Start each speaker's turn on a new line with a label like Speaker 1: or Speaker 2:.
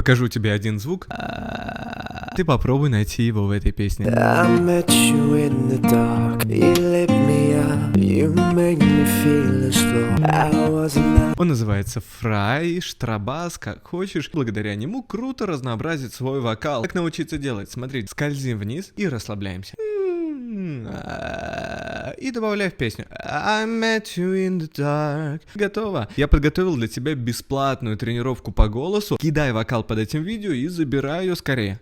Speaker 1: покажу тебе один звук. Ты попробуй найти его в этой песне. Он называется Фрай, Штрабас, как хочешь. Благодаря нему круто разнообразить свой вокал. Как научиться делать? Смотри, скользим вниз и расслабляемся. И добавляй в песню I met you in the dark. Готово. Я подготовил для тебя бесплатную тренировку по голосу. Кидай вокал под этим видео и забирай ее скорее.